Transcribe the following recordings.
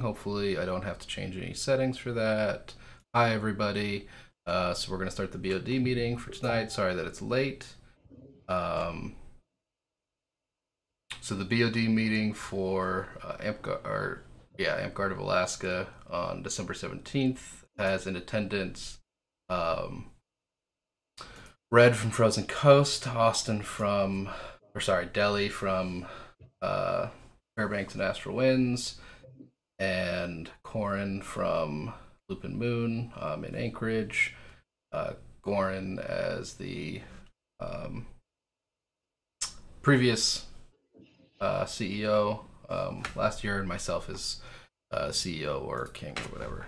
Hopefully I don't have to change any settings for that. Hi everybody. So we're going to start the BoD meeting for tonight. Sorry that it's late. So the BoD meeting for AmpGuard of Alaska on December 17th has in attendance Red from Frozen Coast, Delhi from Fairbanks and Astral Winds, and Corin from Lupin Moon in Anchorage, Goran as the previous CEO last year, and myself as CEO or King or whatever.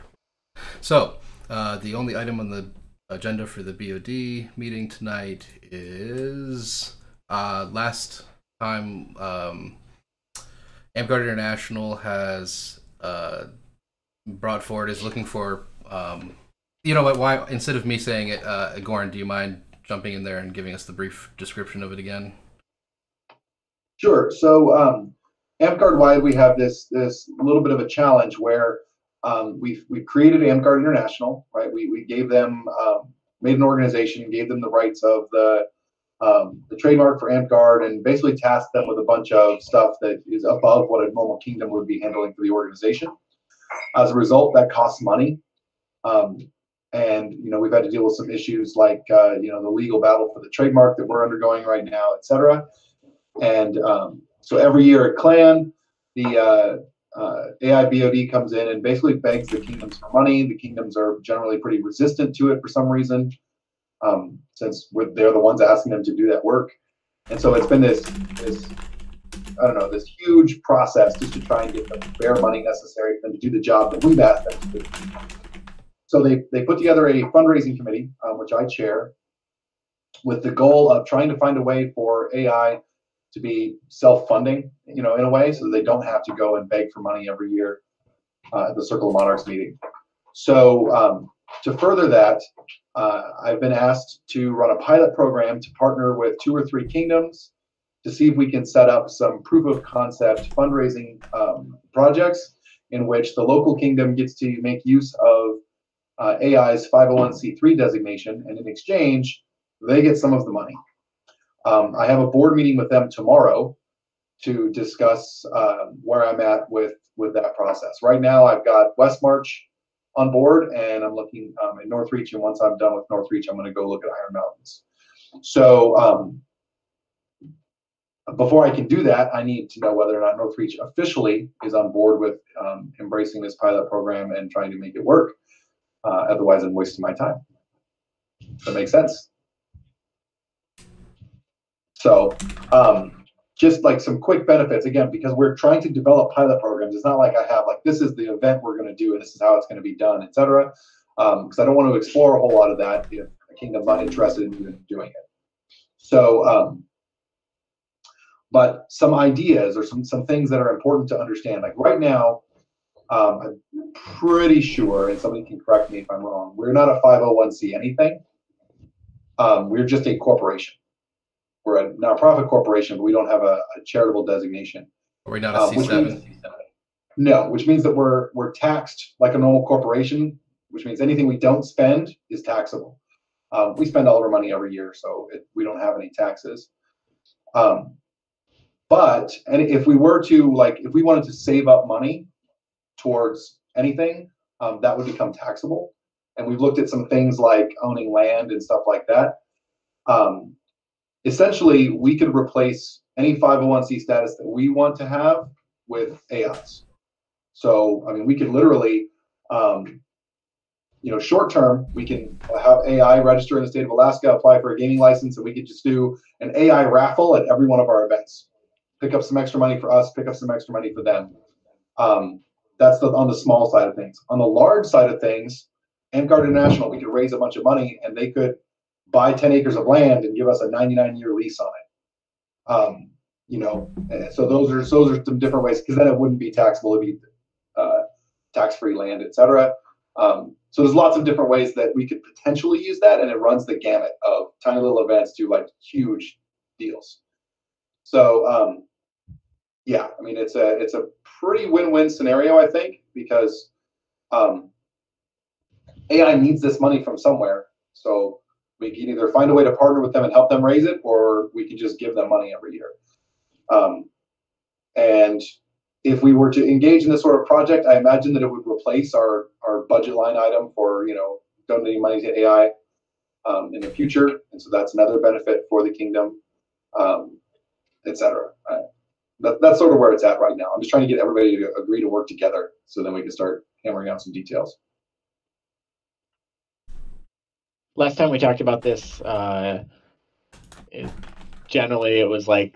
So the only item on the agenda for the BoD meeting tonight is last time AmpGuard International has brought forward is looking for you know what, why instead of me saying it, Goran, do you mind jumping in there and giving us the brief description of it again? Sure. So AmpGuard wide, we have this little bit of a challenge where we've created AmpGuard International, right? We gave them made an organization, gave them the rights of the trademark for AmpGuard, and basically tasked them with a bunch of stuff that is above what a normal kingdom would be handling for the organization. As a result, that costs money, and we've had to deal with some issues like the legal battle for the trademark that we're undergoing right now, et cetera. And so every year at Clan, the AI BoD comes in and basically begs the kingdoms for money. The kingdoms are generally pretty resistant to it for some reason, since they're the ones asking them to do that work. And so it's been this huge process just to try and get the bare money necessary for them to do the job that we've asked them to do. So they put together a fundraising committee, which I chair, with the goal of trying to find a way for AI to be self-funding, in a way, so that they don't have to go and beg for money every year at the Circle of Monarchs meeting. So to further that, I've been asked to run a pilot program to partner with 2 or 3 kingdoms to see if we can set up some proof of concept fundraising projects in which the local kingdom gets to make use of AI's 501c3 designation, and in exchange, they get some of the money. I have a board meeting with them tomorrow to discuss where I'm at with that process. Right now, I've got West March on board, and I'm looking at Northreach, and once I'm done with Northreach, I'm going to go look at Iron Mountains. So before I can do that, I need to know whether or not Northreach officially is on board with embracing this pilot program and trying to make it work. Otherwise, I'm wasting my time. Does that make sense? So just like some quick benefits, again, because we're trying to develop pilot programs. It's not like I have this is the event we're going to do and this is how it's going to be done, et cetera. Because I don't want to explore a whole lot of that if a kingdom's not interested in even doing it. So, but some ideas or some things that are important to understand. Like right now, I'm pretty sure, and somebody can correct me if I'm wrong, we're not a 501c anything. We're just a corporation. We're a nonprofit corporation, but we don't have a charitable designation. Are we not a C7? No, which means that we're taxed like a normal corporation, which means anything we don't spend is taxable. We spend all of our money every year, so we don't have any taxes. But if we were to if we wanted to save up money towards anything, that would become taxable. And we've looked at some things like owning land and stuff like that. Essentially, we could replace any 501c status that we want to have with AIs. So, I mean, we could literally, short term, we can have AI register in the state of Alaska, apply for a gaming license, and we could just do an AI raffle at every one of our events. Pick up some extra money for us, pick up some extra money for them. That's on the small side of things. On the large side of things, AmpGuard International, we could raise a bunch of money and they could buy 10 acres of land and give us a 99-year lease on it. So those are some different ways, because then it wouldn't be taxable. It'd be tax-free land, et cetera. So there's lots of different ways that we could potentially use that, and it runs the gamut of tiny little events to huge deals. So yeah, I mean, it's a pretty win-win scenario, I think. because AI needs this money from somewhere. So we can either find a way to partner with them and help them raise it, or we can just give them money every year. And if we were to engage in this sort of project, I imagine that it would replace our budget line item for, you know, donating money to AI in the future. And so that's another benefit for the kingdom, et cetera. That's sort of where it's at right now. I'm just trying to get everybody to agree to work together so then we can start hammering out some details. Last time we talked about this, generally it was like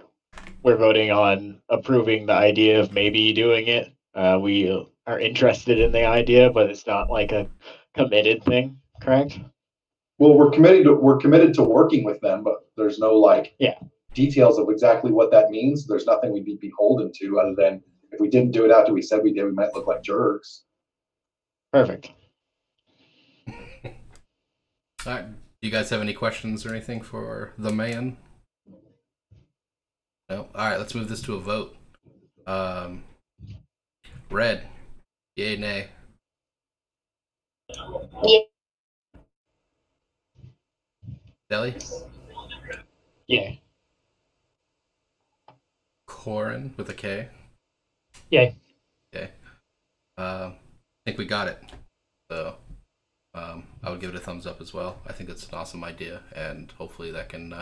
we're voting on approving the idea of maybe doing it. We are interested in the idea, but it's not like a committed thing, correct? Well, we're committed to working with them, but there's no details of exactly what that means. There's nothing we'd be beholden to other than if we didn't do it after we said we did, we might look like jerks. Perfect. All right. Do you guys have any questions or anything for the man? No? All right, let's move this to a vote. Red, yay, nay? Yeah. Deli? Yeah. Corin with a K? Yay. Okay. I think we got it. So I would give it a thumbs up as well. I think it's an awesome idea, and hopefully that can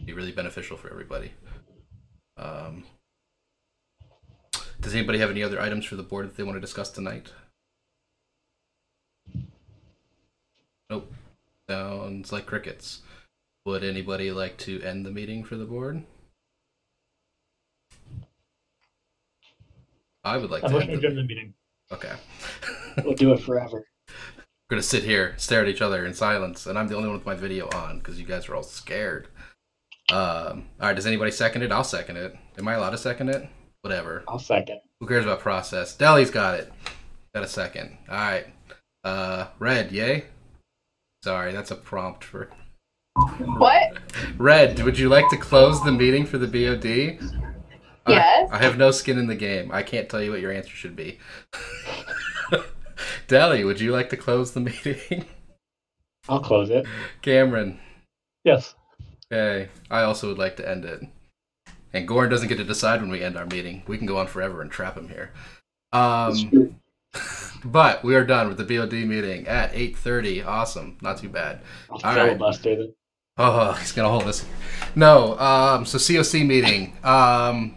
be really beneficial for everybody. Does anybody have any other items for the board that they want to discuss tonight? Nope. Sounds like crickets. Would anybody like to end the meeting for the board? I would like to end the meeting. Okay. We'll do it forever. We're gonna sit here, stare at each other in silence, and I'm the only one with my video on because you guys are all scared. All right, does anybody second it? I'll second it. Am I allowed to second it? Whatever. I'll second. Who cares about process? Deli's got it. Got a second. All right. Red, yay? Sorry, that's a prompt for... What? Red, would you like to close the meeting for the BoD? Yes. I have no skin in the game. I can't tell you what your answer should be. Deli, would you like to close the meeting? I'll close it. Cameron. Yes. Okay. I also would like to end it. And Goran doesn't get to decide when we end our meeting. We can go on forever and trap him here. But we are done with the BoD meeting at 8:30. Awesome. Not too bad. All right. Busted. Oh, he's going to hold this. No, so CoC meeting.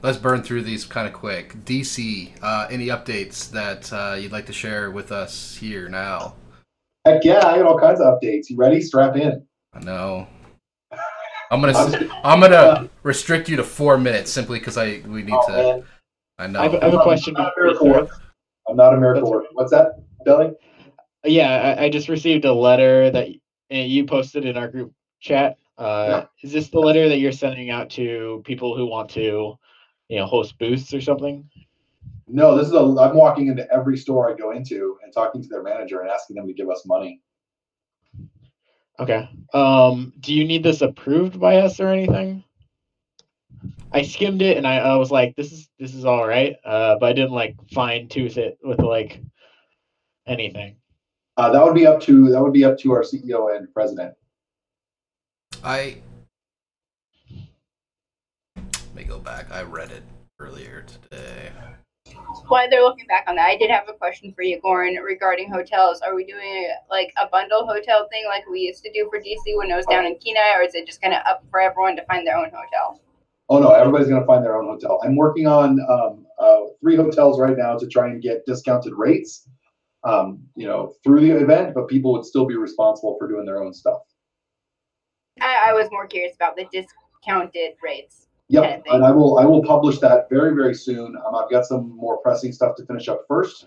Let's burn through these kind of quick. DC, any updates that you'd like to share with us here now? Heck yeah, I got all kinds of updates. You ready? Strap in. I know. I'm gonna restrict you to 4 minutes simply because we need to. Man. I know. I have a question. I'm not a miracle worker. What's that, Billy? Yeah, I just received a letter that you posted in our group chat. Is this the letter that you're sending out to people who want to, host booths or something? No, this is I'm walking into every store I go into and talking to their manager and asking them to give us money. Okay. Do you need this approved by us or anything? I skimmed it and I was like, this is all right, but I didn't fine tooth it with anything. That would be up to our CEO and president. Let me go back. I read it earlier today. While they're looking back on that, I did have a question for you, Goran, regarding hotels. Are we doing a bundle hotel thing like we used to do for DC when it was down in Kenai, or is it just kind of up for everyone to find their own hotel? Oh no, everybody's going to find their own hotel. I'm working on 3 hotels right now to try and get discounted rates, through the event, but people would still be responsible for doing their own stuff. I was more curious about the discounted rates. Yep, kind of and I will publish that very, very soon. I've got some more pressing stuff to finish up first.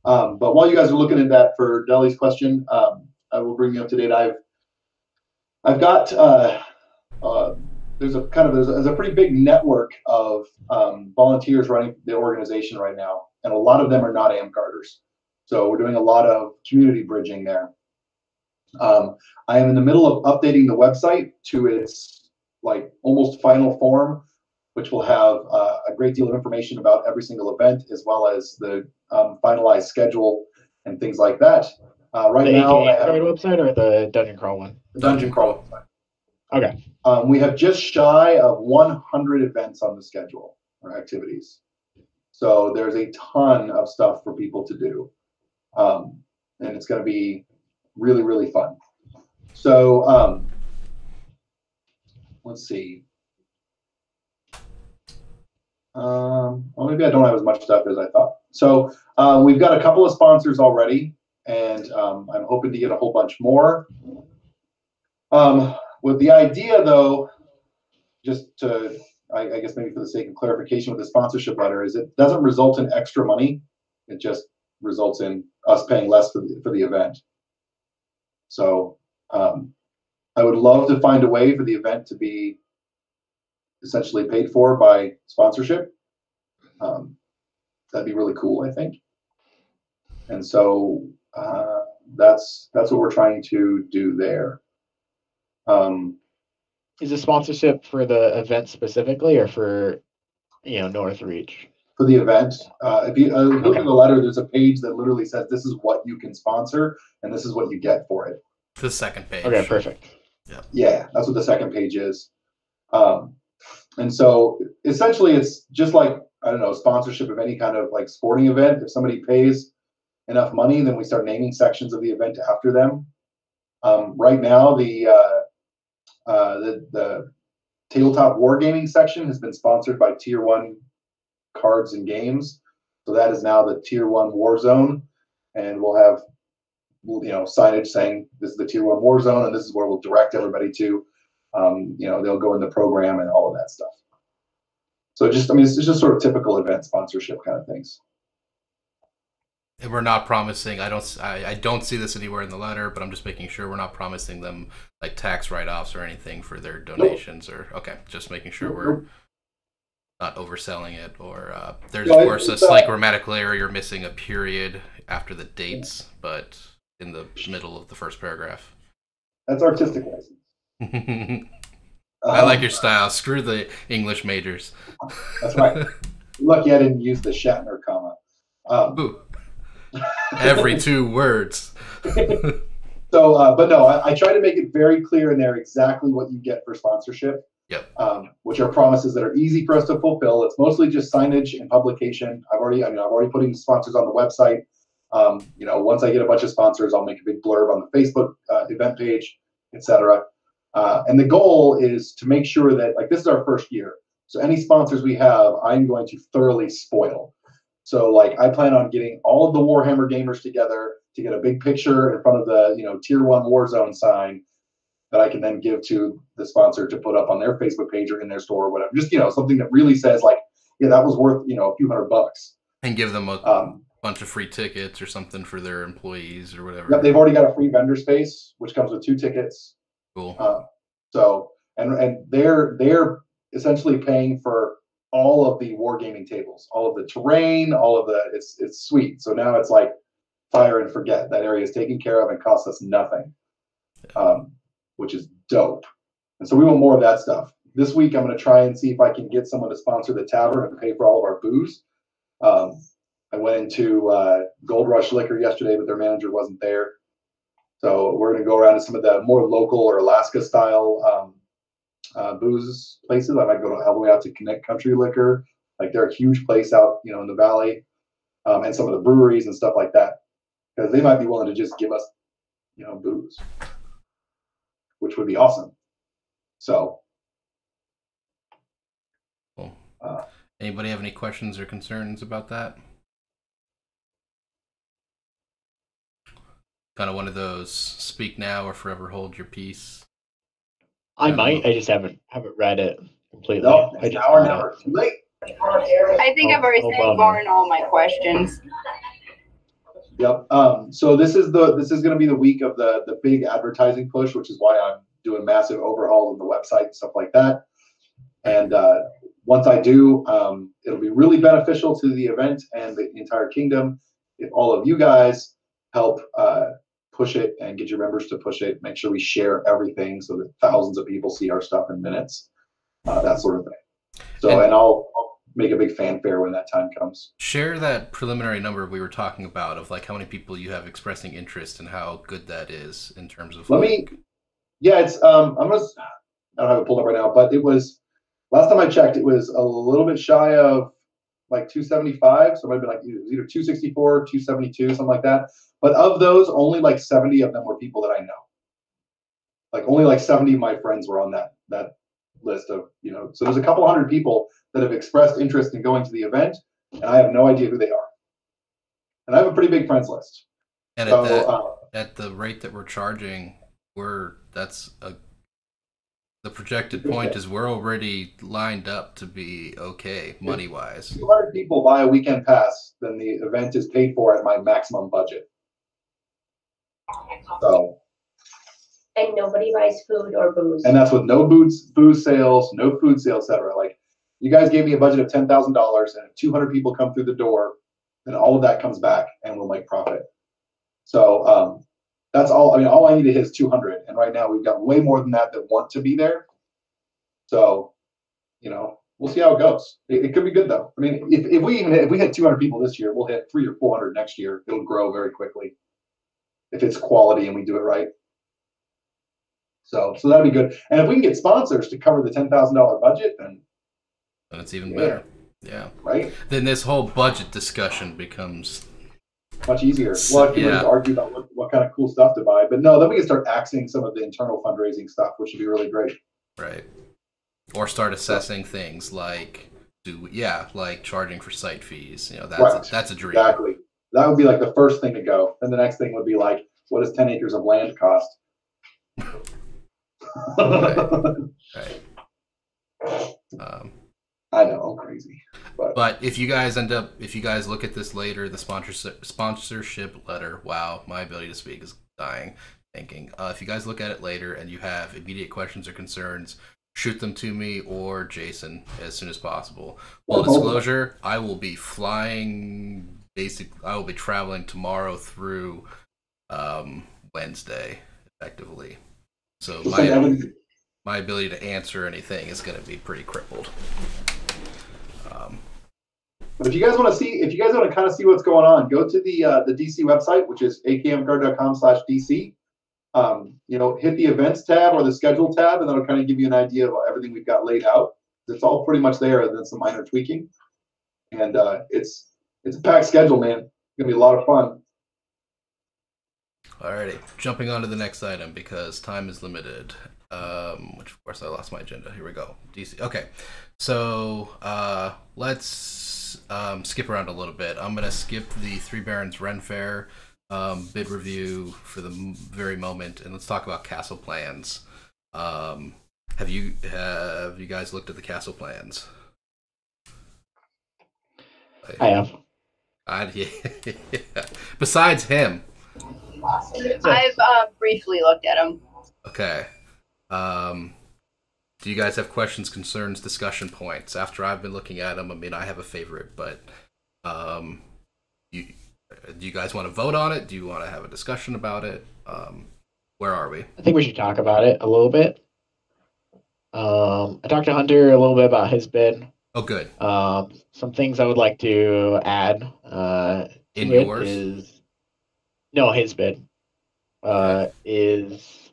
But while you guys are looking at that for Deli's question, I will bring you up to date. I've got there's a pretty big network of volunteers running the organization right now, and a lot of them are not AmGarders. So we're doing a lot of community bridging there. I am in the middle of updating the website to its almost final form. which will have a great deal of information about every single event, as well as the finalized schedule and things like that. Right The now, I 88 have card website or the Dungeon Crawl one? the Dungeon Crawl website. Okay. We have just shy of 100 events on the schedule or activities. So there's a ton of stuff for people to do. And it's going to be really, really fun. So let's see. Well, maybe I don't have as much stuff as I thought. So we've got a couple of sponsors already, and I'm hoping to get a whole bunch more. With the idea, though, just to, I guess maybe for the sake of clarification with the sponsorship letter, is it doesn't result in extra money. It just results in us paying less for the event. So I would love to find a way for the event to be essentially paid for by sponsorship. That'd be really cool, I think. And so that's what we're trying to do there. Is the sponsorship for the event specifically, or for Northreach? For the event, if you look in the letter, there's a page that literally says this is what you can sponsor and this is what you get for it. The second page. Okay, perfect. Yeah, that's what the second page is. And so essentially it's just like, I don't know, sponsorship of any kind of like sporting event. If somebody pays enough money, then we start naming sections of the event after them. Right now, the tabletop wargaming section has been sponsored by Tier 1 Cards and Games. So that is now the Tier 1 War Zone. And we'll have signage saying this is the Tier 1 War Zone and this is where we'll direct everybody to. They'll go in the program and all of that stuff. So it's just sort of typical event sponsorship kind of things. And we're not promising. I don't see this anywhere in the letter, but I'm just making sure we're not promising them like tax write-offs or anything for their donations. Nope. Or okay, just making sure we're not overselling it. Or there's of course a slight grammatical error. You're missing a period after the dates, but in the middle of the first paragraph. That's artistic license. I like your style. Screw the English majors. That's right. Lucky I didn't use the Shatner comma. Every 2 words. So, but no, I try to make it very clear in there exactly what you get for sponsorship. Yep. Which are promises that are easy for us to fulfill. It's mostly just signage and publication. I've already putting sponsors on the website. Once I get a bunch of sponsors, I'll make a big blurb on the Facebook event page, etc. And the goal is to make sure that, like, this is our first year. So any sponsors we have, I'm going to thoroughly spoil. So, like, I plan on getting all of the Warhammer gamers together to get a big picture in front of the, Tier 1 Warzone sign that I can then give to the sponsor to put up on their Facebook page or in their store or whatever. Just, something that really says, like, yeah, that was worth, a few $100. And give them a bunch of free tickets or something for their employees or whatever. Yep, they've already got a free vendor space, which comes with 2 tickets. Cool. And they're essentially paying for all of the wargaming tables, all of the terrain, all of it's sweet. So now it's like fire and forget. That area is taken care of and costs us nothing, which is dope. And so we want more of that stuff. This week I'm going to try and see if I can get someone to sponsor the tavern and pay for all of our booze. I went into Gold Rush Liquor yesterday, but their manager wasn't there. So we're going to go around to some of the more local or Alaska style booze places. I might go all the way out to Connect Country Liquor. Like, they're a huge place out, in the valley, and some of the breweries and stuff like that, because they might be willing to just give us, booze, which would be awesome. So, cool. Anybody have any questions or concerns about that? Kind of one of those speak now or forever hold your peace. I might. I just haven't read it completely. No, it's now or never. Too late. I think I've already sent Goran all my questions. Yep. So this is going to be the week of the big advertising push, which is why I'm doing massive overhauls of the website and stuff like that. And once I do, it'll be really beneficial to the event and the entire kingdom if all of you guys help push it and get your members to push it. Make sure we share everything so that thousands of people see our stuff in minutes, that sort of thing. So, and I'll make a big fanfare when that time comes. Share that preliminary number we were talking about of like how many people you have expressing interest and how good that is in terms of. Yeah, it's I don't have it pulled up right now, but it was last time I checked, it was a little bit shy of like 275. So it might have been like it was either 264, 272, something like that. But of those, only like 70 of them were people that I know. Like only like 70 of my friends were on that list of, so there's a couple hundred people that have expressed interest in going to the event, and I have no idea who they are. And I have a pretty big friends list. And at the rate that we're charging, the projected point is we're already lined up to be okay money wise. 200 people buy a weekend pass, then the event is paid for at my maximum budget. So. And nobody buys food or booze. And that's with no booze sales, no food sales, etc. Like you guys gave me a budget of $10,000, and if 200 people come through the door, then all of that comes back, and we'll make profit. So that's all. I mean, all I need to hit is 200, and right now we've got way more than that want to be there. So, we'll see how it goes. It could be good though. I mean, if we hit 200 people this year, we'll hit 300 or 400 next year. It'll grow very quickly if it's quality and we do it right. So that'd be good. And if we can get sponsors to cover the $10,000 budget, then it's even better. Yeah. Right. Then this whole budget discussion becomes much easier. Well, if you to argue about what kind of cool stuff to buy, but no, then we can start axing some of the internal fundraising stuff, which would be really great. Right. Or start assessing things like like charging for site fees. That's a dream. Exactly. That would be like the first thing to go. Then the next thing would be like, what does 10 acres of land cost? Right. I know, I'm crazy. But if you guys look at this later, the sponsorship letter, wow, my ability to speak is dying thinking. If you guys look at it later and you have immediate questions or concerns, shoot them to me or Jason as soon as possible. Full disclosure, I will be I will be traveling tomorrow through Wednesday, effectively. So my ability to answer anything is going to be pretty crippled. But if you guys want to kind of see what's going on, go to the DC website, which is akmguard.com/DC. Hit the events tab or the schedule tab, and that'll kind of give you an idea of everything we've got laid out. It's all pretty much there, other than some minor tweaking. And it's a packed schedule, man. It's gonna be a lot of fun. Alrighty, jumping on to the next item because time is limited. Which of course I lost my agenda. Here we go. DC. Okay, so let's skip around a little bit. I'm gonna skip the Three Barons Ren Fair bid review for the very moment, and let's talk about castle plans. Have you guys looked at the castle plans? I have. Besides him. I've briefly looked at them. Okay. Do you guys have questions, concerns, discussion points? After I've been looking at them, I mean, I have a favorite, but do you guys want to vote on it? Do you want to have a discussion about it? Where are we? I think we should talk about it a little bit. I talked to Hunter a little bit about his bid. Oh, good. Some things I would like to add in yours? His bid is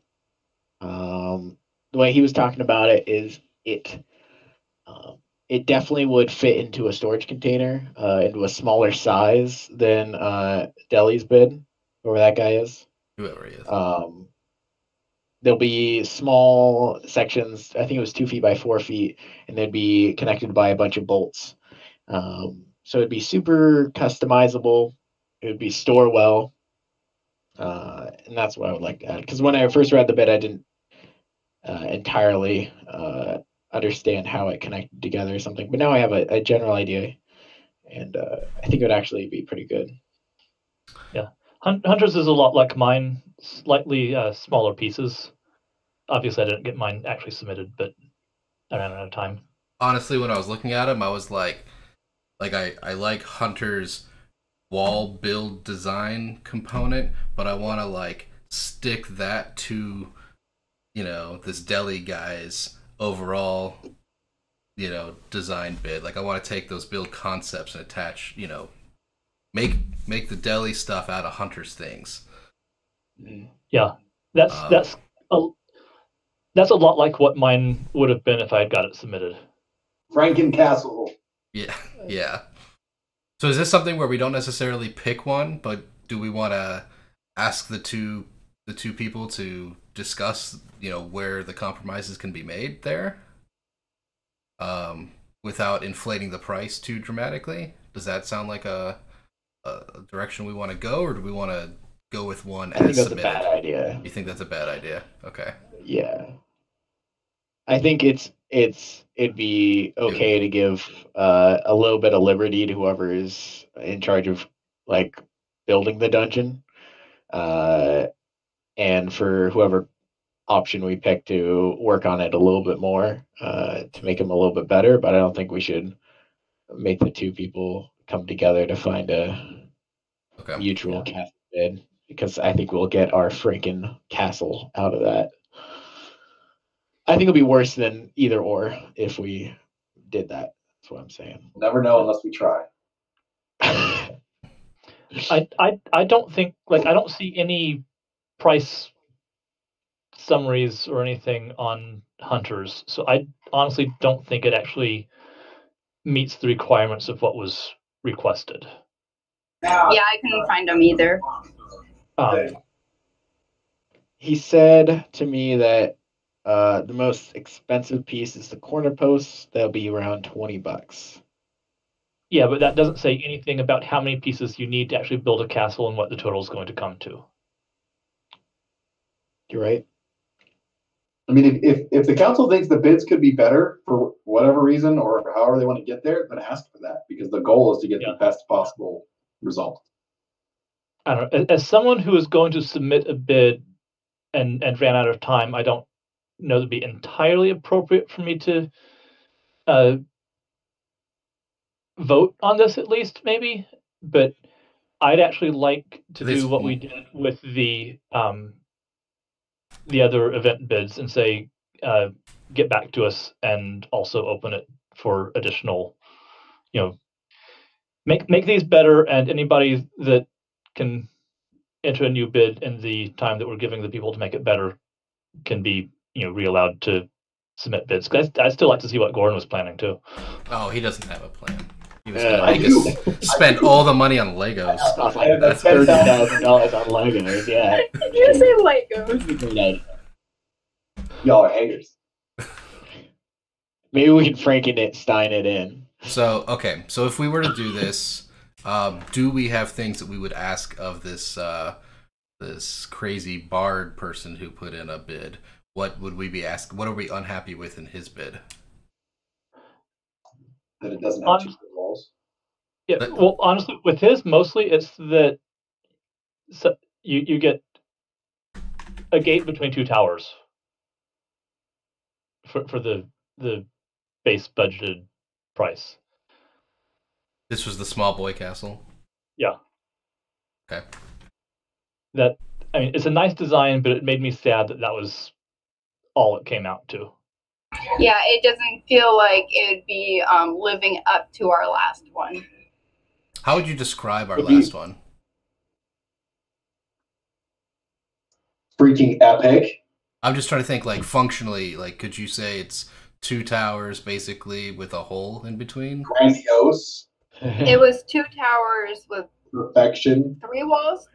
the way he was talking about it is it definitely would fit into a storage container into a smaller size than Deli's bid, whoever that guy is. Whoever he is. There'll be small sections, I think it was 2 feet by 4 feet, and they'd be connected by a bunch of bolts. So it'd be super customizable. It would be store well. And that's what I would like to add. Because when I first read the bid, I didn't entirely understand how it connected together or something. But now I have a general idea, and I think it would actually be pretty good. Yeah. Hunter's is a lot like mine, slightly smaller pieces. Obviously, I didn't get mine actually submitted, but I ran out of time. Honestly, when I was looking at him, I was like I like Hunter's wall build design component, but I want to like stick that to, this Deli guy's overall, design bid. Like I want to take those build concepts and attach, make the deli stuff out of Hunter's things. Yeah, that's a lot like what mine would have been if I had got it submitted. Franken-Castle. Yeah. So is this something where we don't necessarily pick one, but do we want to ask the two people to discuss, where the compromises can be made there, without inflating the price too dramatically? Does that sound like a direction we want to go, or do we want to go with one as submitted? I think that's a bad idea. You think that's a bad idea? Okay. Yeah. I think it'd be okay to give a little bit of liberty to whoever is in charge of like building the dungeon, and for whoever option we pick to work on it a little bit more, to make them a little bit better. But I don't think we should make the two people come together to find a mutual castle bid, because I think we'll get our freaking castle out of that. I think it'll be worse than either or if we did that. That's what I'm saying. Never know unless we try. I don't think, like, I don't see any price summaries or anything on Hunters, so I honestly don't think it actually meets the requirements of what was requested. Yeah, I couldn't find them either. He said to me that the most expensive piece is the corner posts. That'll be around $20. Yeah, but that doesn't say anything about how many pieces you need to actually build a castle and what the total is going to come to. You're right. I mean, if the council thinks the bids could be better for whatever reason or however they want to get there, then ask for that, because the goal is to get the best possible result. I don't know. As someone who is going to submit a bid and ran out of time, I don't know it'd be entirely appropriate for me to vote on this, at least, maybe. But I'd actually like to do what we did with the other event bids and say, get back to us, and also open it for additional, make these better, and anybody that can enter a new bid in the time that we're giving the people to make it better can be, re-allowed to submit bids. I'd still like to see what Gordon was planning too. Oh, he doesn't have a plan. He was going to spend all the money on Legos. That's $30,000 on Legos. Yeah. Did you say Legos? Y'all are haters. Maybe we can Frankenstein it in. So if we were to do this, do we have things that we would ask of this this crazy bard person who put in a bid? What would we be asking? What are we unhappy with in his bid? That it doesn't have two walls. Yeah, well, honestly, with his, mostly it's that you get a gate between two towers for the base budgeted price. This was the small boy castle? Yeah. Okay. It's a nice design, but it made me sad that was all it came out to. Yeah, it doesn't feel like it would be living up to our last one. How would you describe our last one? Freaking epic. I'm just trying to think, like, functionally, like, could you say it's two towers basically with a hole in between? Grandiose. It was two towers with perfection. Three walls.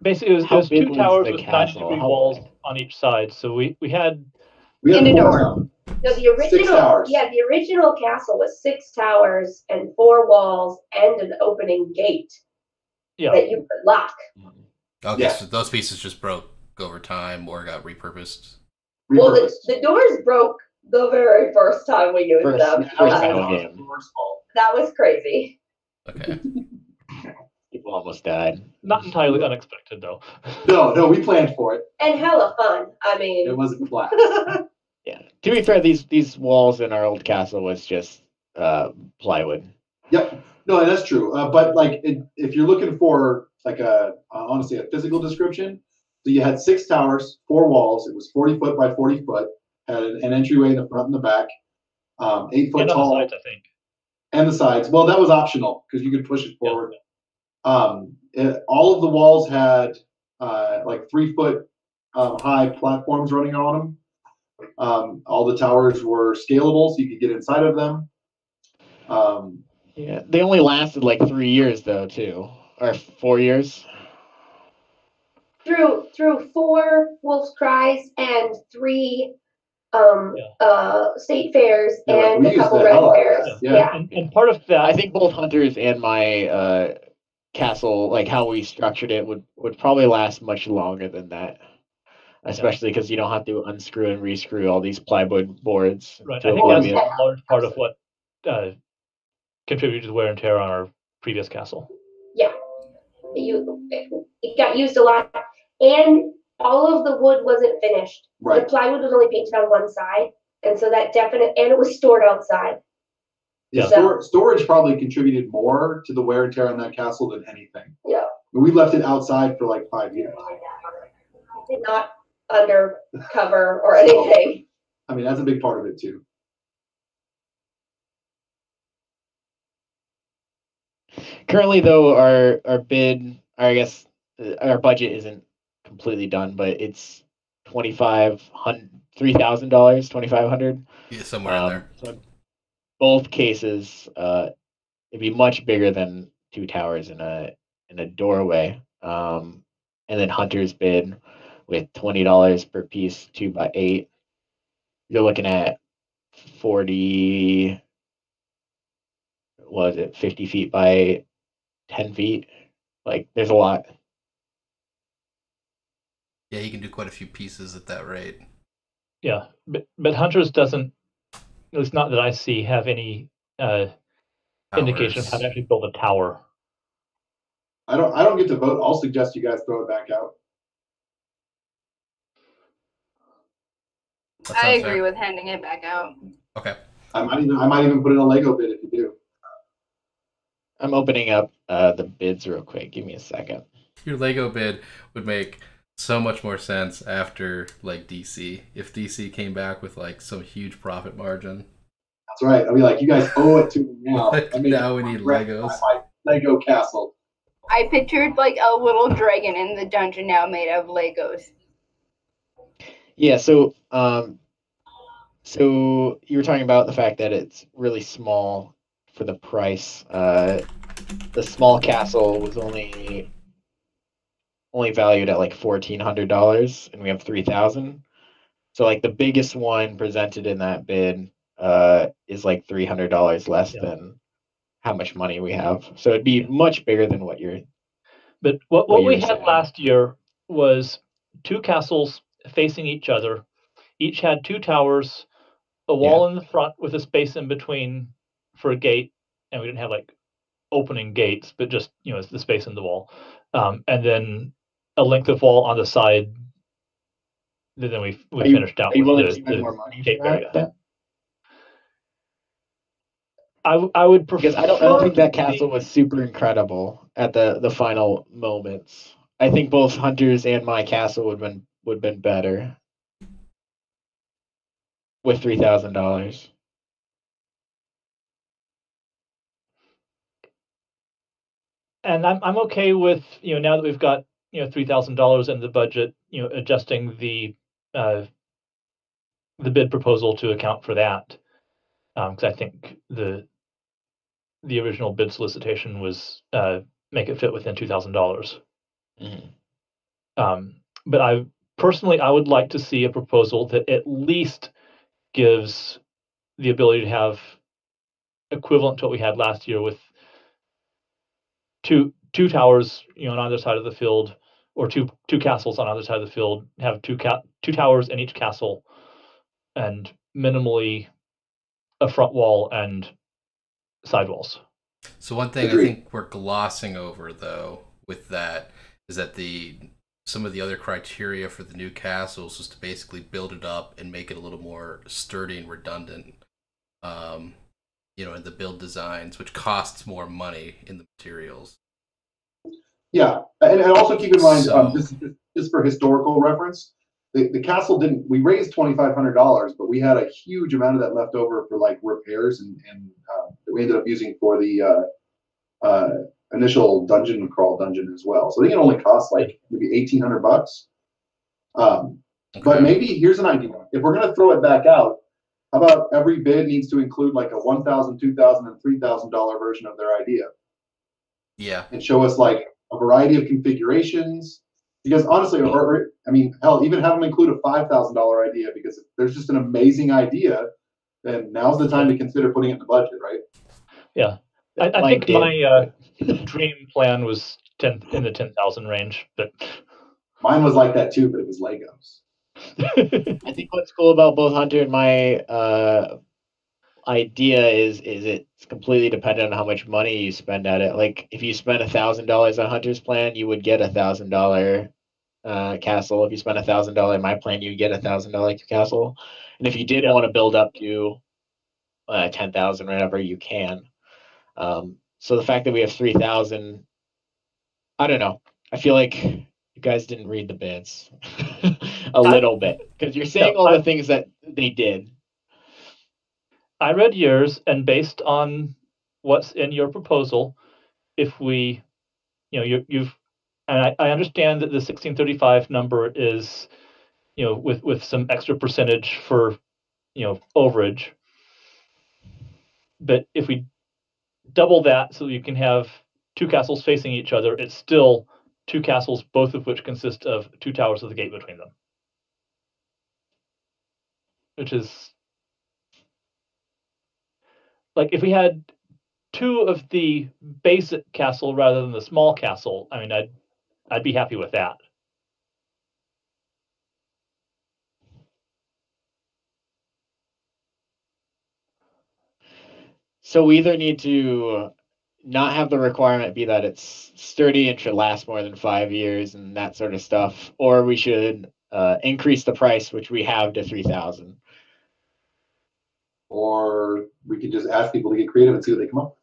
Basically, it was two towers with 90-degree walls on each side. So we had in a door. No, the original castle was 6 towers and 4 walls and an opening gate that you could lock. Okay, so those pieces just broke over time or got repurposed. Well, the doors broke the very first time we used them. That was crazy. Okay. People almost died. Not entirely unexpected, though. No, we planned for it. And hella fun. I mean, it wasn't flat. Yeah. To be fair, these walls in our old castle was just plywood. Yep. No, that's true. But like, if you're looking for like honestly, a physical description, so you had 6 towers, 4 walls. It was 40 foot by 40 foot. Had an entryway in the front and the back. 8 foot And on tall. the sides, I think. And the sides. Well, that was optional because you could push it forward. Yeah. All of the walls had like 3 foot high platforms running on them. All the towers were scalable, so you could get inside of them. Yeah, they only lasted like 3 years though, too, or 4 years. Through 4 Wolf's Cries and 3 state fairs and a couple red fairs. Yeah. And part of that, I think both Hunters and my castle, like how we structured it, would probably last much longer than that. Especially because you don't have to unscrew and rescrew all these plywood boards. Right. I think that's a large part of what contributed to the wear and tear on our previous castle. Yeah. It got used a lot. And all of the wood wasn't finished. Right. The plywood was only painted on one side. And so that and it was stored outside. Yeah, storage probably contributed more to the wear and tear on that castle than anything. Yeah. We left it outside for like 5 years. Not under cover or anything. I mean, that's a big part of it too. Currently, though, our bid, I guess, our budget isn't completely done, but it's $3,000, $2,500. Yeah, somewhere in there. So in both cases, it'd be much bigger than 2 towers in a doorway. And then Hunter's bid with $20 per piece, 2x8. You're looking at 50 feet by 10 feet. Like, there's a lot. Yeah, you can do quite a few pieces at that rate. Yeah, but Hunters doesn't, at least not that I see, have any indication of how to actually build a tower. I don't get to vote. I'll suggest you guys throw it back out. I agree with handing it back out. Okay. I might even put in a Lego bid if you do. I'm opening up the bids real quick. Give me a second. Your Lego bid would make so much more sense after like DC. If DC came back with like some huge profit margin. That's right. I'll be like, you guys owe it to me now. Now we need Legos. My Lego castle. I pictured like a little dragon in the dungeon now made of Legos. Yeah, so you were talking about the fact that it's really small for the price. The small castle was only valued at like $1,400, and we have 3,000. So like the biggest one presented in that bid is like $300 less than how much money we have. So it'd be much bigger than what you're. But what we had last year was 2 castles facing each other. Each had 2 towers, a wall in the front with a space in between for a gate, and we didn't have like opening gates, but just the space in the wall, and then a length of wall on the side. Then we finished out with the more money gate for area. that? I would prefer. Because I don't think that castle was super incredible at the final moments. I think both Hunter's and my castle would have been better with $3,000. And I'm okay with now that we've got $3,000 in the budget, adjusting the bid proposal to account for that, because I think the original bid solicitation was make it fit within $2,000. Mm-hmm. But I would like to see a proposal that at least gives the ability to have equivalent to what we had last year with two towers, on either side of the field, or two castles on either side of the field. Have two towers in each castle, and minimally a front wall and side walls. So one thing I think we're glossing over though with that is that some of the other criteria for the new castles was to basically build it up and make it a little more sturdy and redundant. In the build designs, which costs more money in the materials. Yeah, and also keep in mind, this is for historical reference. the castle didn't. We raised $2,500, but we had a huge amount of that left over for like repairs and that we ended up using for the initial dungeon crawl dungeon as well. So I think it only cost like maybe $1,800. But maybe here's an idea: if we're going to throw it back out, how about every bid needs to include like a $1,000, $2,000, and $3,000 version of their idea? Yeah. And show us like a variety of configurations. Because honestly, I mean, hell, even have them include a $5,000 idea, because if there's just an amazing idea, then now's the time to consider putting it in the budget, right? Yeah. I think my dream plan was in the 10,000 range, but mine was like that too, but it was Legos. I think what's cool about both Hunter and my idea is it's completely dependent on how much money you spend at it. Like if you spend $1,000 on Hunter's plan, you would get $1,000 castle. If you spend $1,000 in my plan, you would get $1,000 castle. And if you did want to build up to 10,000, whatever, you can. So the fact that we have 3,000, I don't know. I feel like you guys didn't read the bids a little bit, because you're saying all the things that they did. I read yours, and based on what's in your proposal, if we, you've, and I understand that the 1635 number is, with some extra percentage for, overage. But if we double that so you can have two castles facing each other, it's still two castles, both of which consist of two towers with a gate between them. Which is, like, if we had two of the basic castle rather than the small castle, I mean, I'd be happy with that. So we either need to not have the requirement be that it's sturdy and should last more than 5 years and that sort of stuff, or we should increase the price, which we have, to 3,000. Or we could just ask people to get creative and see what they come up with.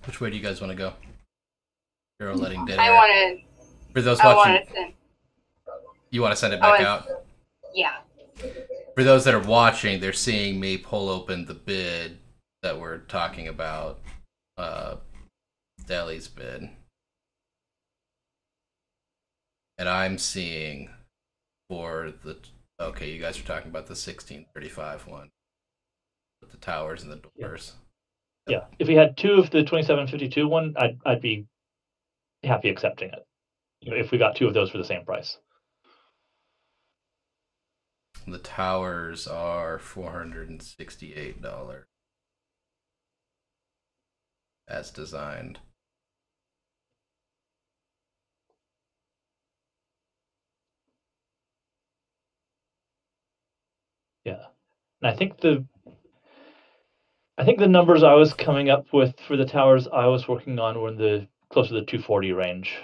Which way do you guys want to go? You're letting dead I air. want to. For those watching, you want to send it back out? Yeah. For those that are watching, they're seeing me pull open the bid that we're talking about, Deli's bid. And I'm seeing for the, okay, you guys are talking about the 1635 one with the towers and the doors. Yeah, if we had two of the 2752 one, I'd be happy accepting it. If we got two of those for the same price. The towers are $468 as designed. Yeah, and I think the numbers I was coming up with for the towers I was working on were in the closer to the 240 range.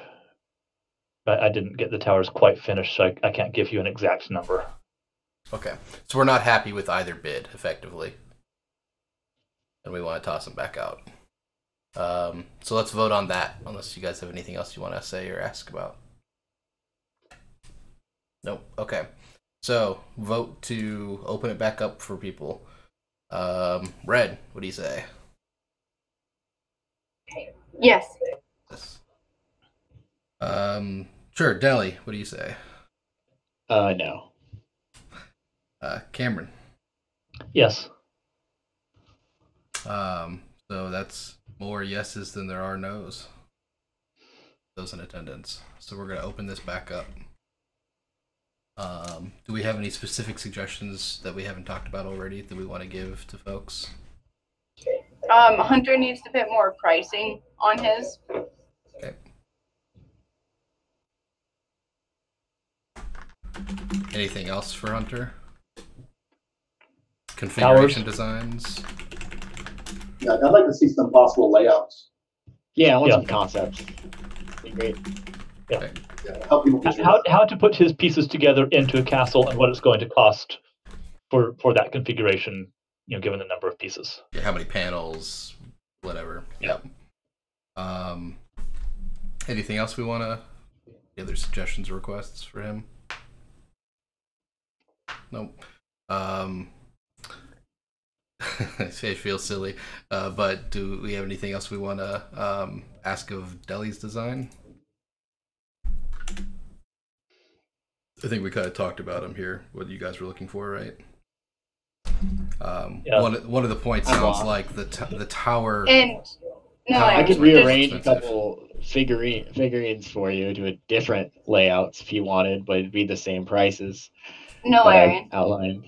But I didn't get the towers quite finished, so I can't give you an exact number. Okay, so we're not happy with either bid, effectively. And we want to toss them back out. So let's vote on that, unless you guys have anything else you want to say or ask about. Nope, okay. So, vote to open it back up for people. Red, what do you say? Yes. Sure, Deli, what do you say? No. Cameron? Yes. So that's more yeses than there are no's. Those in attendance. So we're going to open this back up. Do we have any specific suggestions that we haven't talked about already that we want to give to folks? Hunter needs to put more pricing on his. Okay. Anything else for Hunter? Configuration designs? Yeah, I'd like to see some possible layouts. Yeah, I want some concepts. Be great. Yeah. Okay. help people visualize. How to put his pieces together into a castle and what it's going to cost for that configuration, given the number of pieces. Yeah, how many panels, whatever. Yep. Anything else we want to? Any other suggestions or requests for him? Nope. It feels silly, but do we have anything else we want to ask of Deli's design? I think we kind of talked about him here. What you guys were looking for, right? Yeah. One of the points sounds like the tower. And no, I could rearrange a couple figurines for you to a different layouts if you wanted, but it'd be the same prices. No, Aaron. Outlined.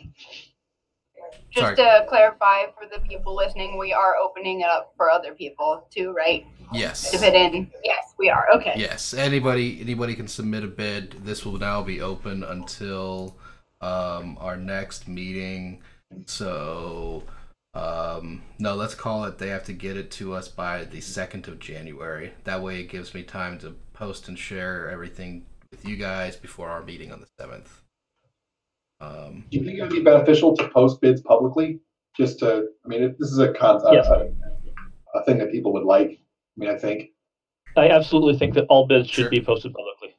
Just to clarify for the people listening, we are opening it up for other people too, right? Yes. To fit in. Yes, we are. Okay. Yes. Anybody can submit a bid. This will now be open until our next meeting. So no, let's call it. They have to get it to us by the 2nd of January. That way, it gives me time to post and share everything with you guys before our meeting on the 7th. Do you think it would be beneficial to post bids publicly? Just to, I mean, this is a thing that people would like. I think. I absolutely think that all bids should be posted publicly.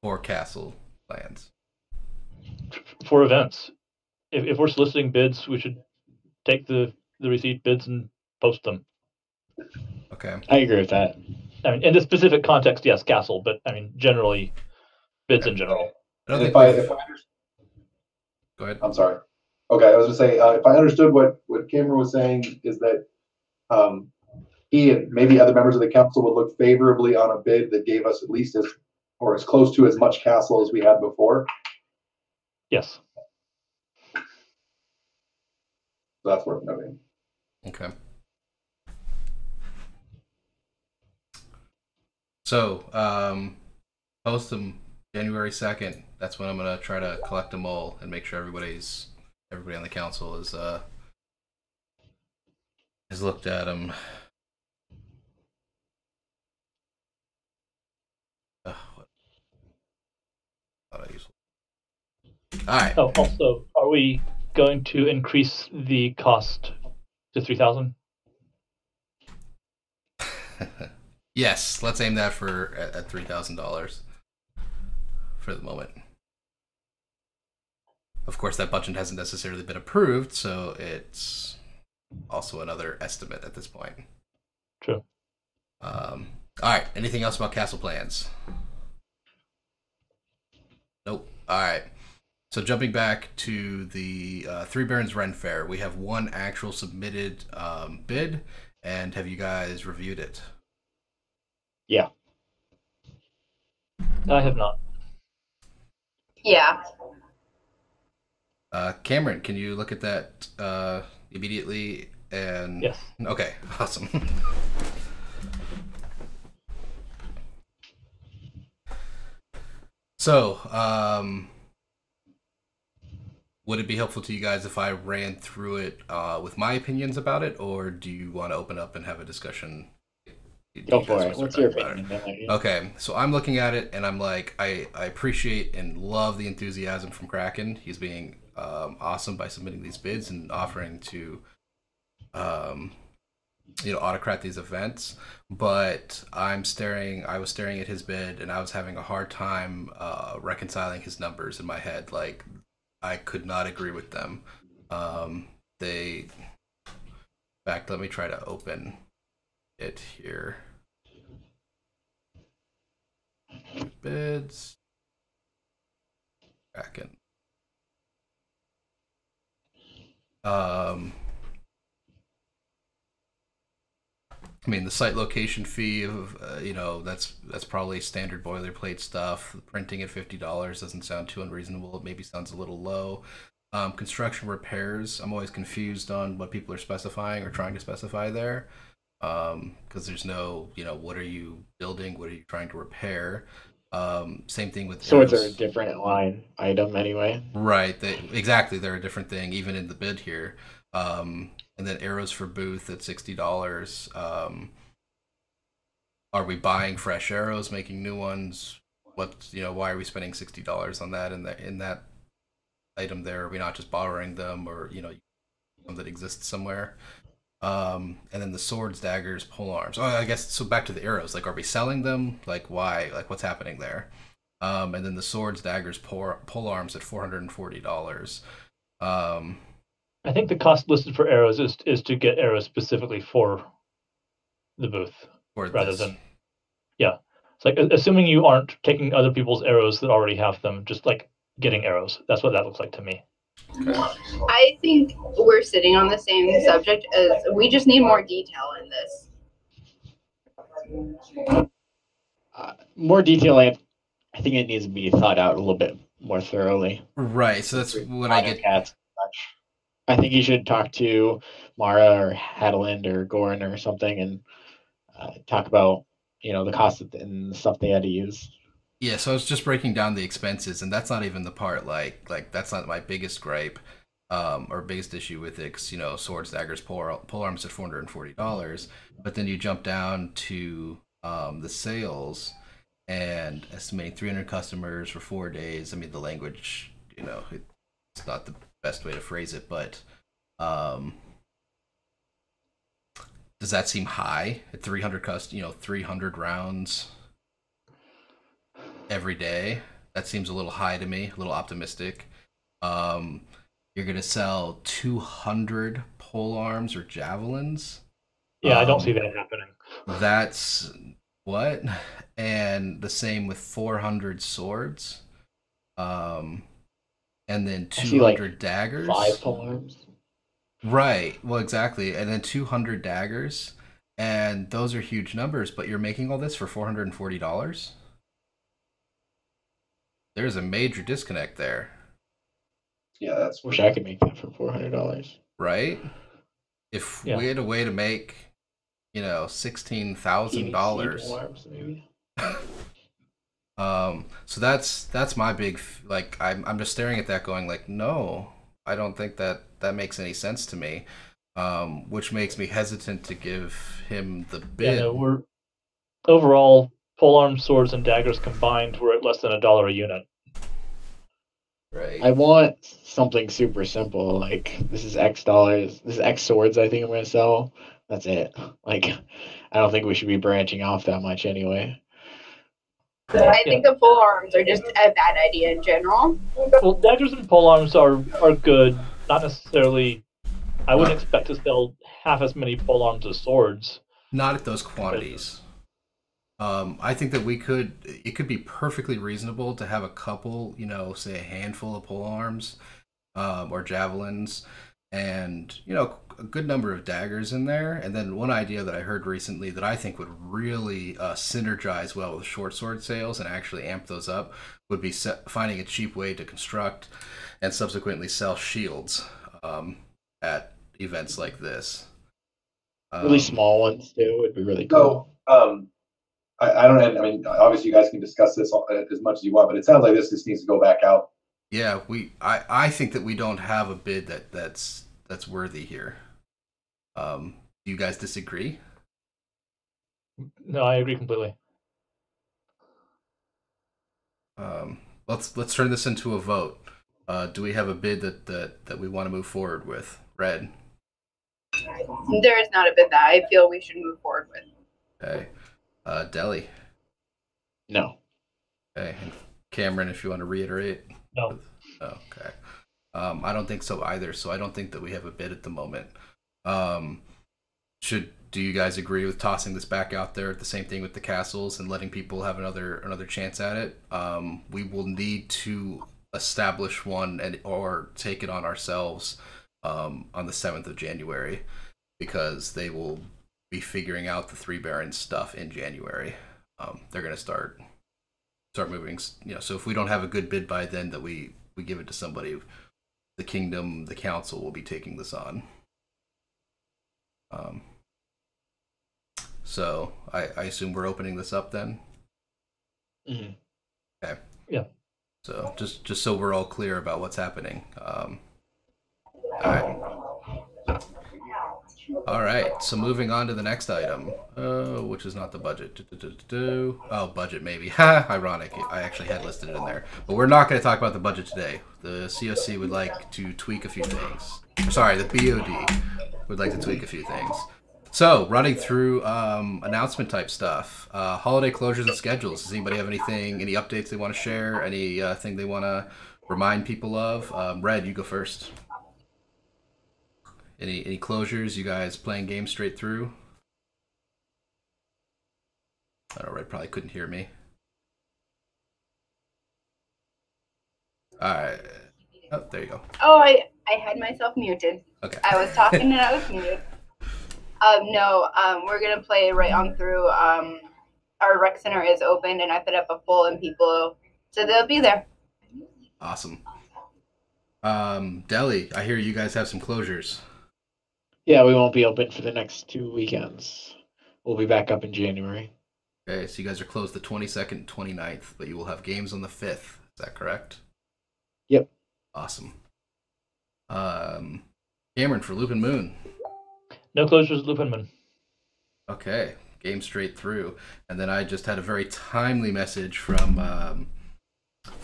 For castle plans. For events. If we're soliciting bids, we should take the received bids and post them. Okay. I agree with that. I mean, in the specific context, yes, castle, but I mean, generally, bids in general. Go ahead. I'm sorry. Okay, I was going to say, if I understood what Cameron was saying, is that he and maybe other members of the council would look favorably on a bid that gave us at least as close to as much castle as we had before. Yes. So that's worth noting. Okay. So, post them January 2nd. That's when I'm gonna try to collect them all and make sure everybody on the council has looked at them. All right. Oh, also, are we going to increase the cost to 3,000? Yes, let's aim that for at $3,000 for the moment. Of course, that budget hasn't necessarily been approved, so it's also another estimate at this point. True. All right. Anything else about castle plans? Nope. All right. So jumping back to the Three Barons Ren Fair, we have one actual submitted bid, and have you guys reviewed it? Yeah. I have not. Yeah. Cameron, can you look at that immediately? And yes. Okay, awesome. So, would it be helpful to you guys if I ran through it with my opinions about it, or do you want to open up and have a discussion? Go for it. What's your opinion? Okay, so I'm looking at it and I'm like, I appreciate and love the enthusiasm from Kraken. He's being awesome by submitting these bids and offering to, autocrat these events. But I was staring at his bid and I was having a hard time reconciling his numbers in my head. Like, I could not agree with them. In fact, let me try to open it here. Bids. Kraken. I mean, the site location fee of that's probably standard boilerplate stuff. Printing at $50 doesn't sound too unreasonable. It maybe sounds a little low. Construction repairs, I'm always confused on what people are specifying or trying to specify there, because there's no, what are you building? What are you trying to repair? Same thing with swords are a different line item anyway. Right, exactly. They're a different thing, even in the bid here. And then arrows for booth at $60. Are we buying fresh arrows, making new ones? why are we spending $60 on that in that item there? Are we not just borrowing them, or that exists somewhere? And then the swords, daggers, pole arms. Oh, I guess so. Back to the arrows. Like, are we selling them? Like, why? Like, what's happening there? And then the swords, daggers, pole arms at $440. I think the cost listed for arrows is to get arrows specifically for the booth, rather than, yeah. It's like, assuming you aren't taking other people's arrows that already have them, just like getting arrows. That's what that looks like to me. Okay. I think we're sitting on the same subject as we just need more detail in this. More detail. I think it needs to be thought out a little bit more thoroughly. Right. So that's when I get. Cats. I think you should talk to Mara or Hadeland or Goran or something and talk about the cost and the stuff they had to use. Yeah, so I was just breaking down the expenses, and that's not even the part like that's not my biggest gripe, or biggest issue with it. Because swords, daggers, pole arms at $440, but then you jump down to the sales, and estimating 300 customers for 4 days. I mean, the language, it's not the best way to phrase it, but does that seem high at 300 300 rounds every day? That seems a little high to me, a little optimistic. You're gonna sell 200 pole arms or javelins. Yeah, I don't see that happening. That's what? And the same with 400 swords. And then 200 daggers. 5 pole arms. Right. Well, exactly. And then 200 daggers. And those are huge numbers, but you're making all this for $440? There's a major disconnect there. Yeah, that's. Wish I could make that for $400. Right? If we had a way to make, $16,000. So that's my big, like, I'm just staring at that going like, no, I don't think that makes any sense to me. Which makes me hesitant to give him the bid. Yeah, no, we're overall polearm, swords, and daggers combined, we're at less than $1 a unit. Right. I want something super simple, like this is X dollars, this is X swords I think I'm going to sell. That's it. Like, I don't think we should be branching off that much anyway. I think the pole arms are just a bad idea in general. Well, daggers and polearms are good. Not necessarily. I wouldn't expect to sell half as many polearms as swords. Not at those quantities. I think that it could be perfectly reasonable to have a couple, say a handful of polearms, or javelins, and a good number of daggers in there. And then one idea that I heard recently that I think would really synergize well with short sword sales and actually amp those up would be finding a cheap way to construct and subsequently sell shields at events like this. Really small ones too would be really cool. So, I don't know. I mean, obviously you guys can discuss this as much as you want, but it sounds like this just needs to go back out. Yeah, I think that we don't have a bid that's worthy here. Do you guys disagree? No, I agree completely. Let's turn this into a vote. Do we have a bid that we want to move forward with? Red. There is not a bid that I feel we should move forward with. Okay. Deli. No. Okay. And Cameron, if you want to reiterate. No. Okay. I don't think so either. So I don't think that we have a bid at the moment. Do you guys agree with tossing this back out there? The same thing with the castles and letting people have another chance at it. We will need to establish one or take it on ourselves on the 7th of January, because they will be figuring out the Three Barons stuff in January. They're going to start moving. So if we don't have a good bid by then, that we give it to somebody, the kingdom, the council will be taking this on. So I assume we're opening this up then. Mm-hmm. Okay. Yeah. So just so we're all clear about what's happening. All right. All right, so moving on to the next item, which is not the budget. Oh, budget maybe. Ha, ironic. I actually had listed it in there. But we're not going to talk about the budget today. The CoC would like to tweak a few things. Sorry, the BoD would like to tweak a few things. So, running through announcement type stuff. Holiday closures and schedules. Does anybody have anything, any updates they want to share? Anything they want to remind people of? Red, you go first. Any closures? You guys playing games straight through? I don't know, Red probably couldn't hear me. All right. Oh, there you go. Oh, I had myself muted. Okay. I was talking and I was muted. No, we're gonna play right on through. Our rec center is open, and I put up a poll, and people, so they'll be there. Awesome. Delhi, I hear you guys have some closures. Yeah, we won't be open for the next 2 weekends. We'll be back up in January. Okay, so you guys are closed the 22nd and 29th, but you will have games on the 5th. Is that correct? Yep. Awesome. Cameron, for Loop and Moon. No closures, Loop and Moon. Okay, game straight through. And then I just had a very timely message from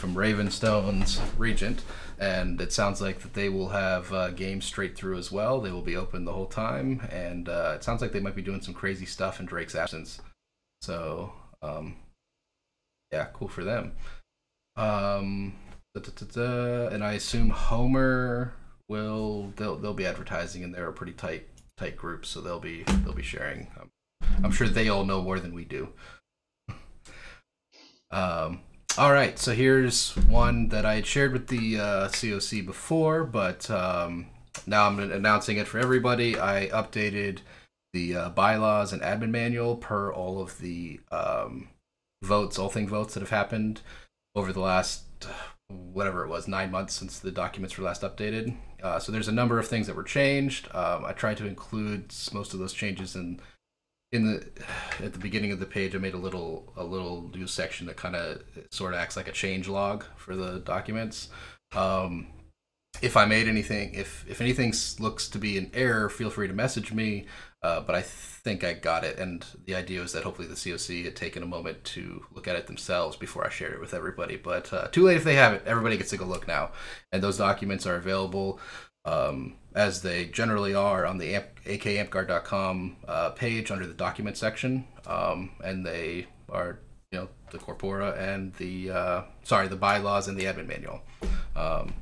Ravenstone's Regent, and it sounds like that they will have games straight through as well. They will be open the whole time, and it sounds like they might be doing some crazy stuff in Drake's absence. So, yeah, cool for them. And I assume Homer they'll be advertising, and they're a pretty tight group, so they'll be sharing. I'm sure they all know more than we do. All right, so here's one that I had shared with the CoC before, but now I'm announcing it for everybody. I updated the bylaws and admin manual per all of the votes that have happened over the last, whatever it was, 9 months since the documents were last updated. So there's a number of things that were changed. I tried to include most of those changes at the beginning of the page. I made a little news section that kind of sort of acts like a change log for the documents. If I made anything, if anything looks to be an error, feel free to message me. But I think I got it, and the idea is that hopefully the CoC had taken a moment to look at it themselves before I shared it with everybody. But too late if they haven't. Everybody gets to go look now, and those documents are available as they generally are on the akampguard.com page under the document section, and they are, the corpora and the bylaws and the admin manual.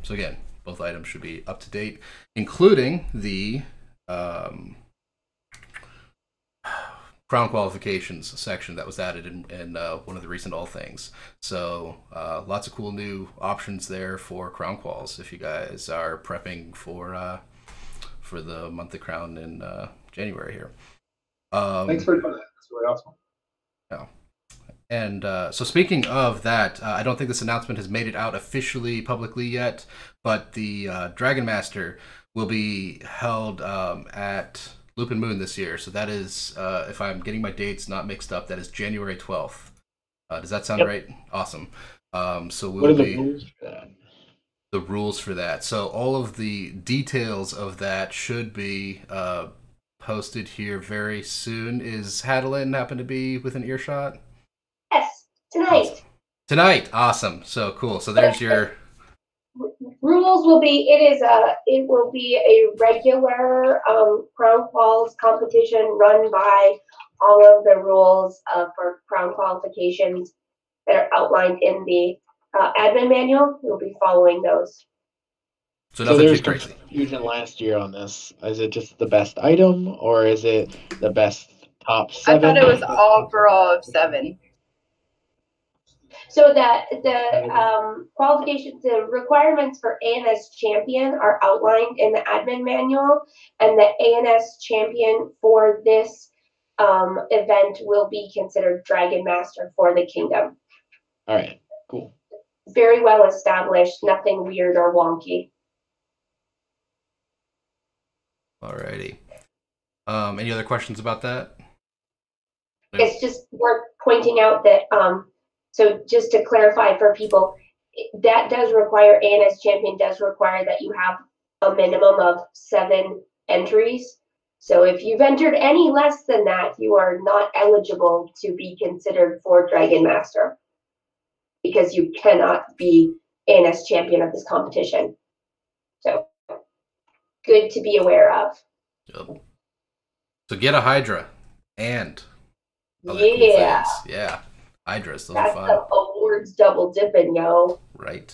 So again, both items should be up to date, including the crown qualifications section that was added in one of the recent All Things. So lots of cool new options there for crown quals if you guys are prepping for the monthly crown in January here. Thanks for doing that. That's really awesome. Yeah. And so speaking of that, I don't think this announcement has made it out officially publicly yet, but the Dragon Master will be held at Loop and Moon this year. So that is, if I'm getting my dates not mixed up, that is January 12th. Does that sound right? Awesome. So what are the rules for that? The rules for that. So all of the details of that should be posted here very soon. Is Hadelin happen to be within earshot? Yes, tonight. Awesome. Tonight, awesome. So cool. So there's your rules. Will be it will be a regular crown quals competition run by all of the rules for crown qualifications that are outlined in the admin manual. We'll be following those. So there's confusion last year on this. Is it just the best item, or is it the best top 7? I thought it was all for all of 7. So that the qualifications, the requirements for ANS champion are outlined in the admin manual, and the ANS champion for this event will be considered Dragon Master for the kingdom. All right, cool. Very well established, nothing weird or wonky. Alrighty. Any other questions about that? It's just worth pointing out that, so just to clarify for people, that does require, ANS champion does require that you have a minimum of 7 entries. So if you've entered any less than that, you are not eligible to be considered for Dragon Master because you cannot be ANS champion of this competition. So good to be aware of. Yep. So get a Hydra and other cool Yeah. things. Yeah. Hydras, those That's are fun. the awards double dipping, yo. Right.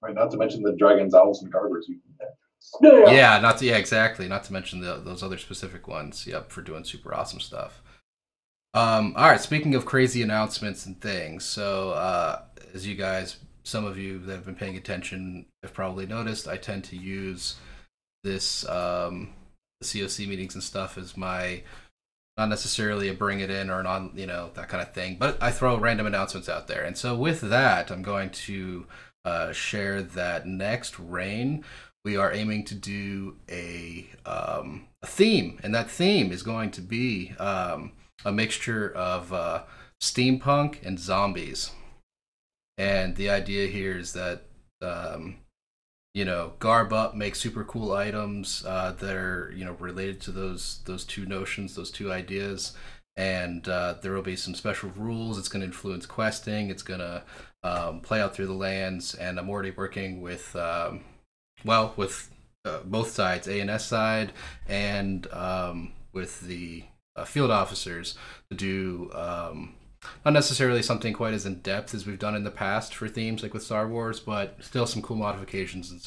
Right, not to mention the dragons, owls, and garters you can get. No. Yeah, exactly. Not to mention those other specific ones. Yep, for doing super awesome stuff. All right. Speaking of crazy announcements and things, so as you guys, some of you that have been paying attention have probably noticed, I tend to use this the CoC meetings and stuff as my, not necessarily a bring it in or an that kind of thing, but I throw random announcements out there. And so with that, I'm going to share that next reign we are aiming to do a theme, and that theme is going to be a mixture of steampunk and zombies. And the idea here is that Garb Up makes super cool items that are related to those two notions, those two ideas. And there will be some special rules. It's going to influence questing. It's going to play out through the lands. And I'm already working with both sides, ANS side and with the field officers, to do not necessarily something quite as in depth as we've done in the past for themes like with Star Wars, but still some cool modifications and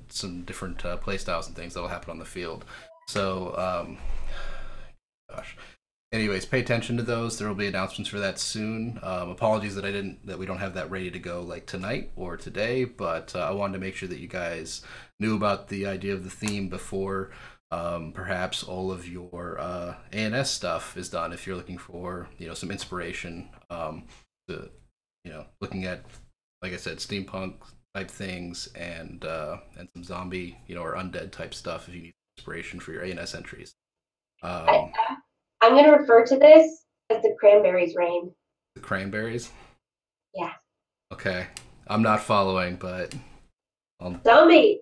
some different play styles and things that will happen on the field. So, anyways, pay attention to those. There will be announcements for that soon. Apologies that we don't have that ready to go like tonight or today, but I wanted to make sure that you guys knew about the idea of the theme before perhaps all of your ANS stuff is done. If you're looking for some inspiration, looking at, like I said, steampunk type things and some zombie or undead type stuff, if you need inspiration for your ANS entries. I'm going to refer to this as the cranberries reign. The cranberries? Yeah. Okay. I'm not following, but Zombie!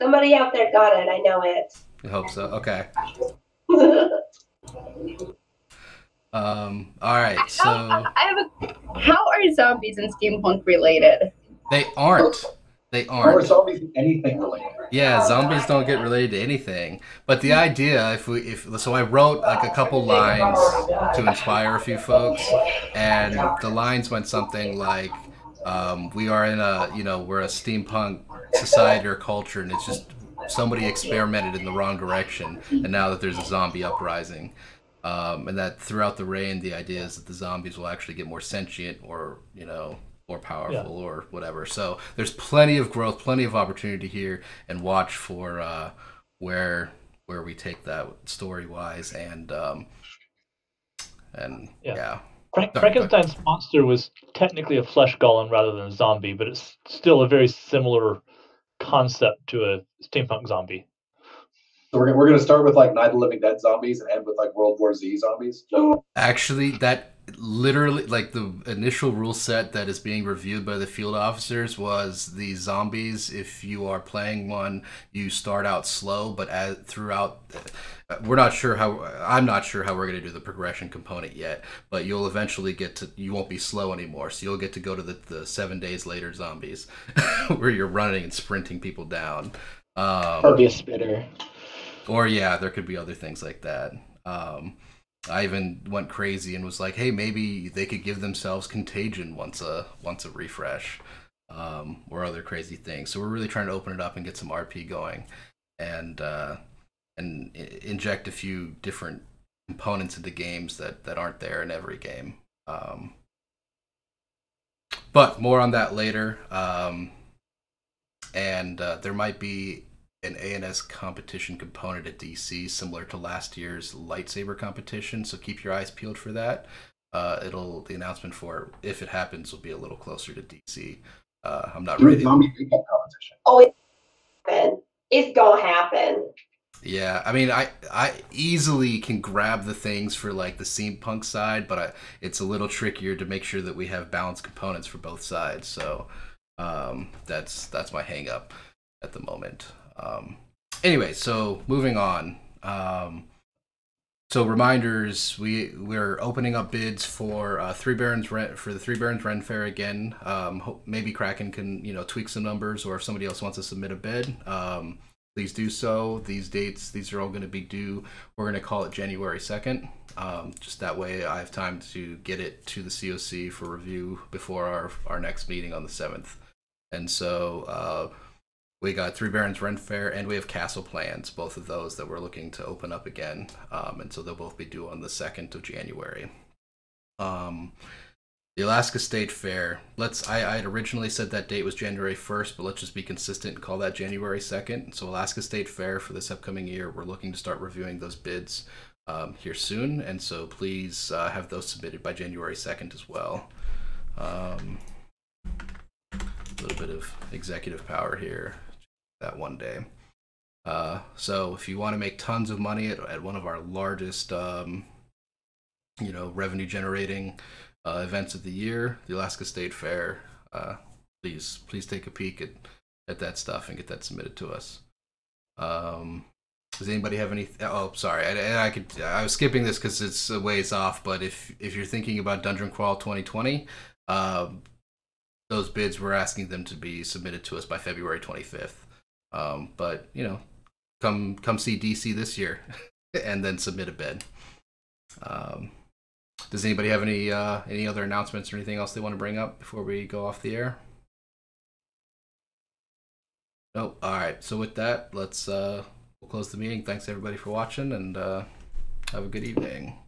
Somebody out there got it. I know it. I hope so. Okay. All right. So how are zombies and steampunk related? They aren't. How are zombies anything related? Yeah, zombies don't get related to anything. But the idea, so I wrote like a couple lines to inspire a few folks, and the lines went something like, "We are in we're a steampunk society or culture, and it's just somebody experimented in the wrong direction, and now that there's a zombie uprising." And that throughout the reign, the idea is that the zombies will actually get more sentient or, more powerful or whatever. So there's plenty of growth, plenty of opportunity here, and watch for where we take that story-wise and yeah. Frankenstein's monster was technically a flesh golem rather than a zombie, but it's still a very similar concept to a steampunk zombie. So we're going to start with like Night of the Living Dead zombies and end with like World War Z zombies? Actually, that literally, like the initial rule set that is being reviewed by the field officers was the zombies. If you are playing one, you start out slow, but throughout, I'm not sure how we're going to do the progression component yet, but you'll eventually you won't be slow anymore. So you'll get to go to the 7 days later zombies where you're running and sprinting people down. Or be a spitter. Or yeah, there could be other things like that. I even went crazy and was like, hey, maybe they could give themselves contagion once a refresh, or other crazy things. So we're really trying to open it up and get some RP going, and inject a few different components into games that aren't there in every game. But more on that later. And there might be an ANS competition component at DC similar to last year's lightsaber competition, so keep your eyes peeled for that. The announcement for it, if it happens, will be a little closer to DC. I'm not ready. Zombie pickup competition. Oh, it's gonna happen. Yeah, I mean, I easily can grab the things for like the steampunk side, but it's a little trickier to make sure that we have balanced components for both sides. So that's my hang up at the moment. Anyway, so moving on. So reminders, we're opening up bids for Three Barons for the Three Barons Ren Fair again. Maybe Kraken can tweak some numbers, or if somebody else wants to submit a bid, please do so. These are all going to be due. We're going to call it January 2nd. Just that way I have time to get it to the CoC for review before our next meeting on the 7th. And so we got Three Barons Ren Fair, and we have Castle Plans, both of those that we're looking to open up again. And so they'll both be due on the 2nd of January. The Alaska State Fair, I had originally said that date was January 1st, but let's just be consistent and call that January 2nd. So Alaska State Fair for this upcoming year, we're looking to start reviewing those bids here soon. And so please have those submitted by January 2nd as well. A little bit of executive power here that one day. So if you want to make tons of money at one of our largest revenue generating events of the year, the Alaska State Fair, please take a peek at that stuff and get that submitted to us. Does anybody have any? Oh, sorry, I was skipping this because it's a ways off. But if you're thinking about Dungeon Crawl 2020, those bids, we're asking them to be submitted to us by February 25th. But come see DC this year and then submit a bid. Does anybody have any other announcements or anything else they want to bring up before we go off the air? No. All right. So with that, we'll close the meeting. Thanks everybody for watching, and have a good evening.